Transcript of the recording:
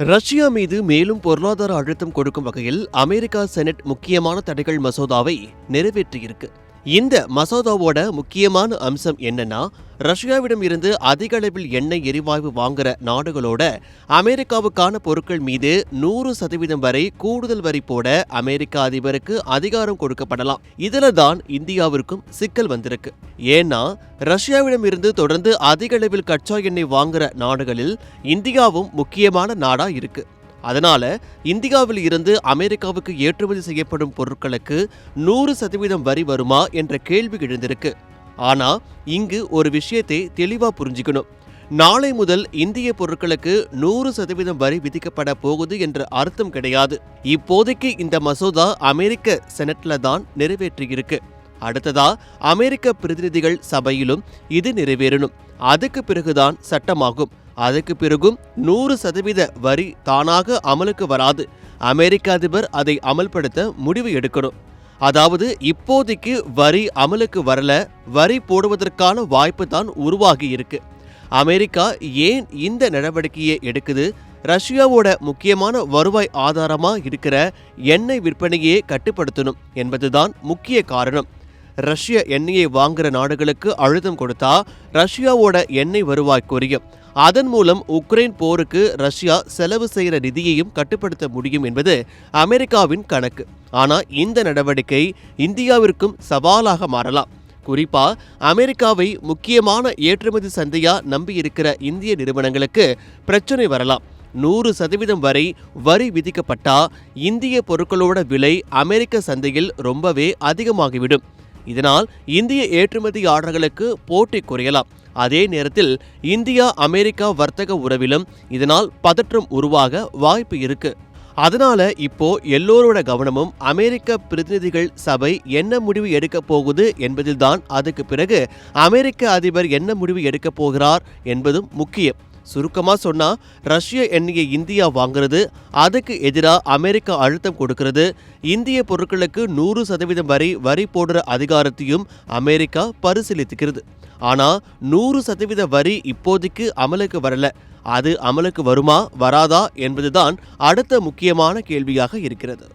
Russia மீது மேலும் பொருளாதார அழுத்தம் கொடுக்கும் வகையில் அமெரிக்கா செனட் முக்கியமான தடைகள் மசோதாவை நிறைவேற்றியிருக்கு. இந்த மசோதாவோட முக்கியமான அம்சம் என்னன்னா, ரஷ்யாவிடம் இருந்து அதிக அளவில் எண்ணெய் எரிவாயு வாங்குற நாடுகளோட அமெரிக்காவுக்கான பொருட்கள் மீது 100% வரை கூடுதல் வரி போட அமெரிக்க அதிபருக்கு அதிகாரம் கொடுக்கப்படலாம். இதுல தான் இந்தியாவிற்கும் சிக்கல் வந்திருக்கு. ஏன்னா ரஷ்யாவிடம் இருந்து தொடர்ந்து அதிக அளவில் கச்சா எண்ணெய் வாங்குற நாடுகளில் இந்தியாவும் முக்கியமான நாடா இருக்கு. அதனால இந்தியாவில் இருந்து அமெரிக்காவுக்கு ஏற்றுமதி செய்யப்படும் பொருட்களுக்கு 100% வரி வருமா என்ற கேள்வி எழுந்திருக்கு. ஆனா இங்கு ஒரு விஷயத்தை தெளிவா புரிஞ்சுக்கணும். நாளை முதல் இந்திய பொருட்களுக்கு 100% வரி விதிக்கப்பட போகுது என்ற அர்த்தம் கிடையாது. இப்போதைக்கு இந்த மசோதா அமெரிக்க செனட்ல தான் நிறைவேற்றியிருக்கு. அடுத்ததா அமெரிக்க பிரதிநிதிகள் சபையிலும் இது நிறைவேறணும். அதுக்கு பிறகுதான் சட்டமாகும். அதுக்கு பிறகும் 100% வரி தானாக அமலுக்கு வராது. அமெரிக்க அதிபர் அதை அமல்படுத்த முடிவு எடுக்கணும். அதாவது இப்போதைக்கு வரி அமலுக்கு வரல, வரி போடுவதற்கான வாய்ப்பு தான் உருவாகி இருக்கு. அமெரிக்கா ஏன் இந்த நடவடிக்கையை எடுக்குது? ரஷ்யாவோட முக்கியமான வருவாய் ஆதாரமா இருக்கிற எண்ணெய் விற்பனையை கட்டுப்படுத்தணும் என்பதுதான் முக்கிய காரணம். ரஷ்ய எண்ணெயை வாங்குற நாடுகளுக்கு அழுத்தம் கொடுத்தா ரஷ்யாவோட எண்ணெய் வருவாய் குறையும். அதன் மூலம் உக்ரைன் போருக்கு ரஷ்யா செலவு செய்கிற நிதியையும் கட்டுப்படுத்த முடியும் என்பது அமெரிக்காவின் கணக்கு. ஆனா இந்த நடவடிக்கை இந்தியாவிற்கும் சவாலாக மாறலாம். குறிப்பா அமெரிக்காவை முக்கியமான ஏற்றுமதி சந்தையா நம்பி இருக்கிற இந்திய நிறுவனங்களுக்கு பிரச்சனை வரலாம். 100% வரை வரி விதிக்கப்பட்டா இந்திய பொருட்களோட விலை அமெரிக்க சந்தையில் ரொம்பவே அதிகமாகிவிடும். இதனால் இந்திய ஏற்றுமதியாளர்களுக்கு போட்டி குறையலாம். அதே நேரத்தில் இந்தியா அமெரிக்கா வர்த்தக உறவிலும் இதனால் பதற்றம் உருவாக வாய்ப்பு இருக்கு. அதனால இப்போ எல்லோரோட கவனமும் அமெரிக்க பிரதிநிதிகள் சபை என்ன முடிவு எடுக்க போகுது என்பதில்தான். அதுக்கு பிறகு அமெரிக்க அதிபர் என்ன முடிவு எடுக்க போகிறார் என்பதும் முக்கியம். சுருக்கமா சொன்னா, ரஷ்ய எண்ணெயை இந்தியா வாங்குறது, அதுக்கு எதிராக அமெரிக்கா அழுத்தம் கொடுக்கிறது, இந்திய பொருட்களுக்கு 100% வரி போடுற அதிகாரத்தையும் அமெரிக்கா பரிசீலித்துக்கிறது. ஆனா 100% வரி இப்போதைக்கு அமலுக்கு வரல. அது அமலுக்கு வருமா வராதா என்பதுதான் அடுத்த முக்கியமான கேள்வியாக இருக்கிறது.